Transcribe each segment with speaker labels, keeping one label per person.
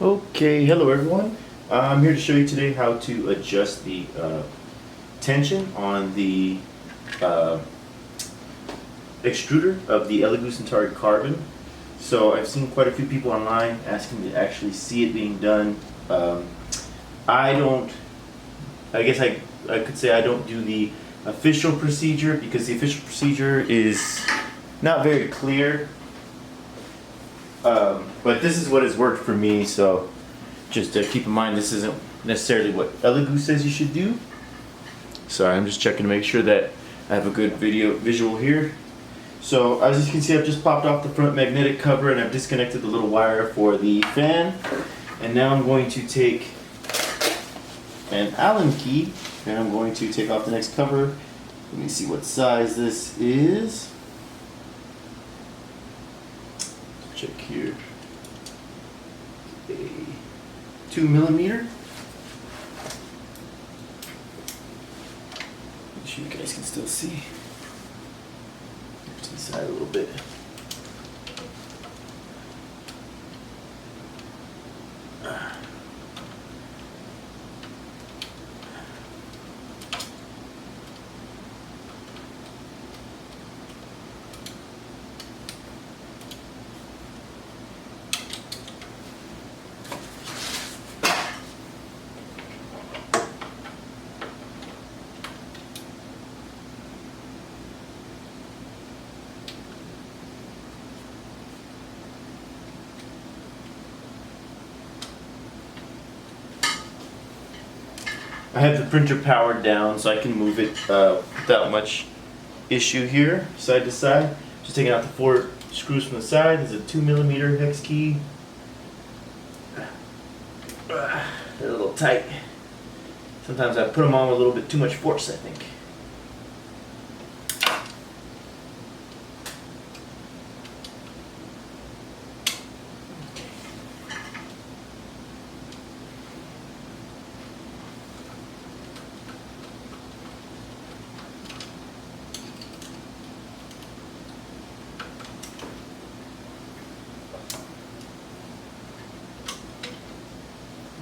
Speaker 1: Okay, hello everyone. I'm here to show you today how to adjust the tension on the uh, extruder of the Elegoo Centauri Carbon. So I've seen quite a few people online asking to actually see it being done. I don't, I guess I could say I don't do the official procedure because the official procedure is not very clear. But this is what has worked for me, so just keep in mind this isn't necessarily what Elegoo says you should do. Sorry, I'm just checking to make sure that I have a good visual here. So as you can see, I've just popped off the front magnetic cover and I've disconnected the little wire for the fan. And now I'm going to take an Allen key and I'm going to take off the next cover. Let me see what size this is. Check here. A 2 millimeter. Make sure you guys can still see. To the side a little bit. I have the printer powered down so I can move it without much issue here, side to side. Just taking out the 4 screws from the side. There's a 2 millimeter hex key. They're a little tight. Sometimes I put them on with a little bit too much force, I think.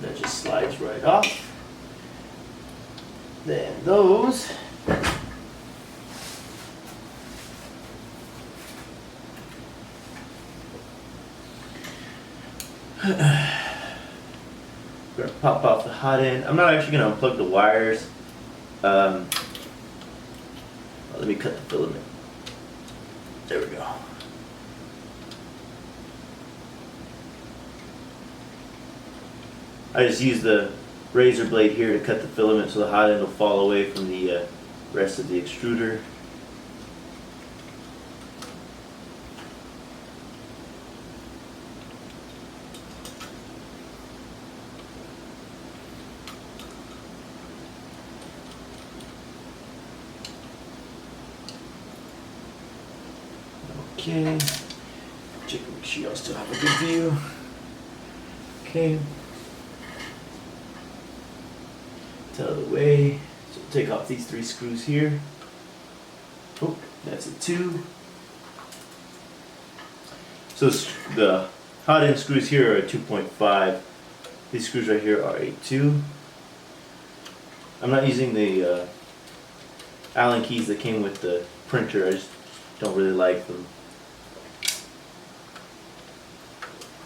Speaker 1: That just slides right off. Then those we're gonna pop off the hot end. I'm not actually gonna unplug the wires. Let me cut the filament. There we go. I just use the razor blade here to cut the filament so the hot end will fall away from the rest of the extruder. Okay, check to make sure y'all still have a good view. Okay. Out of the way. So take off these 3 screws here. Oh, that's a 2. So the hot end screws here are a 2.5. These screws right here are a 2. I'm not using the Allen keys that came with the printer. I just don't really like them.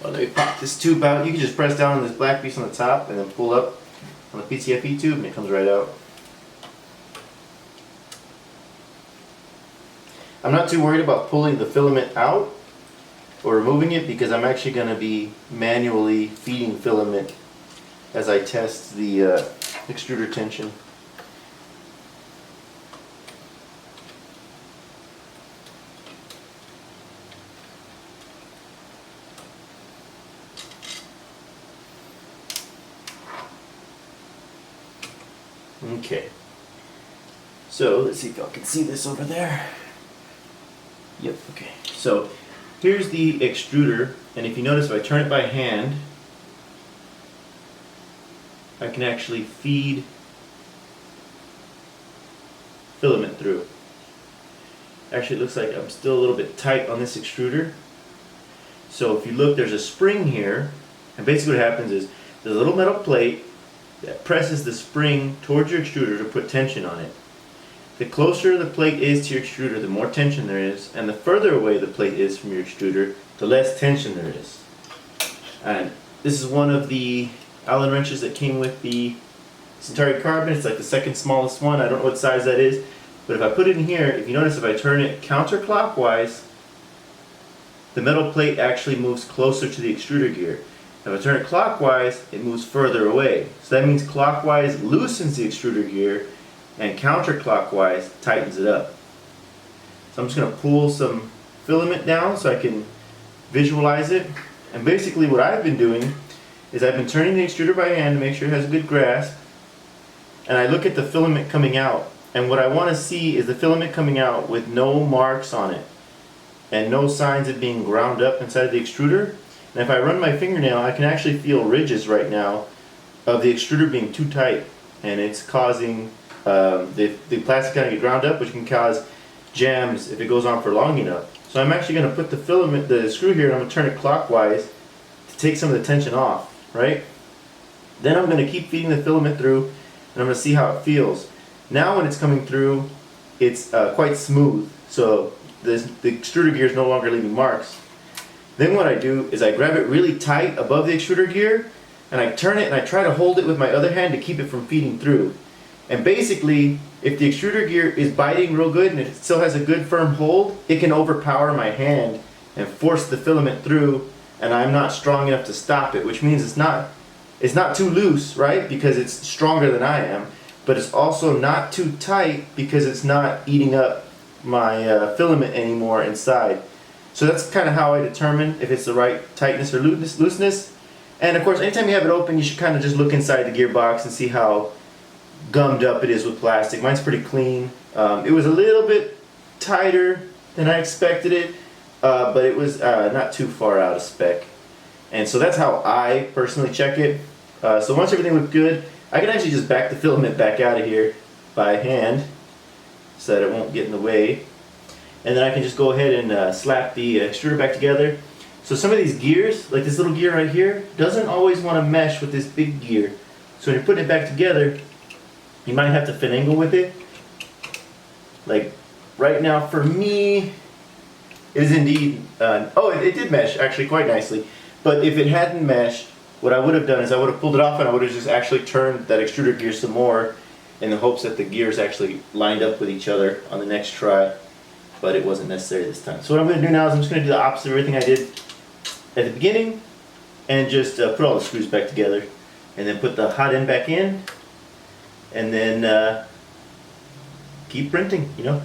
Speaker 1: Well, let me pop this tube out. You can just press down on this black piece on the top and then pull up on the PTFE tube and it comes right out. I'm not too worried about pulling the filament out or removing it because I'm actually going to be manually feeding filament as I test the extruder tension. Okay, so let's see if y'all can see this over there. Yep, okay. So here's the extruder, and if you notice, if I turn it by hand, I can actually feed filament through. Actually, it looks like I'm still a little bit tight on this extruder. So if you look, there's a spring here And basically what happens is there's a little metal plate that presses the spring towards your extruder to put tension on it. The closer the plate is to your extruder, the more tension there is, and the further away the plate is from your extruder, the less tension there is. And this is one of the Allen wrenches that came with the Centauri Carbon. It's like the second smallest one. I don't know what size that is, but if I put it in here, if you notice, if I turn it counterclockwise, the metal plate actually moves closer to the extruder gear. If I turn it clockwise, it moves further away. So that means clockwise loosens the extruder gear, and counterclockwise tightens it up. So I'm just going to pull some filament down so I can visualize it. And basically what I've been doing is I've been turning the extruder by hand to make sure it has a good grasp, and I look at the filament coming out, and what I want to see is the filament coming out with no marks on it and no signs of being ground up inside of the extruder. And if I run my fingernail, I can actually feel ridges right now of the extruder being too tight, and it's causing the plastic kind of get ground up, which can cause jams if it goes on for long enough. So I'm actually going to put the filament, the screw here, and I'm going to turn it clockwise to take some of the tension off, right? Then I'm going to keep feeding the filament through, and I'm going to see how it feels. Now when it's coming through, it's quite smooth, so the extruder gear is no longer leaving marks. Then what I do is I grab it really tight above the extruder gear, and I turn it and I try to hold it with my other hand to keep it from feeding through. And basically, if the extruder gear is biting real good and it still has a good firm hold, it can overpower my hand and force the filament through, and I'm not strong enough to stop it, which means it's not too loose, right? Because it's stronger than I am, but it's also not too tight because it's not eating up my filament anymore inside. So that's kind of how I determine if it's the right tightness or looseness. And of course, anytime you have it open, you should kind of just look inside the gearbox and see how gummed up it is with plastic. Mine's pretty clean. It was a little bit tighter than I expected it, but it was not too far out of spec. And so that's how I personally check it. So once everything looked good, I can actually just back the filament back out of here by hand so that it won't get in the way. And then I can just go ahead and slap the extruder back together. So some of these gears, like this little gear right here, doesn't always want to mesh with this big gear. So when you're putting it back together, you might have to finagle with it. Like right now for me, it is indeed, it did mesh actually quite nicely. But if it hadn't meshed, what I would have done is I would have pulled it off and I would have just actually turned that extruder gear some more in the hopes that the gears actually lined up with each other on the next try. But it wasn't necessary this time. So what I'm going to do now is I'm just going to do the opposite of everything I did at the beginning and just put all the screws back together and then put the hot end back in and then keep printing, you know.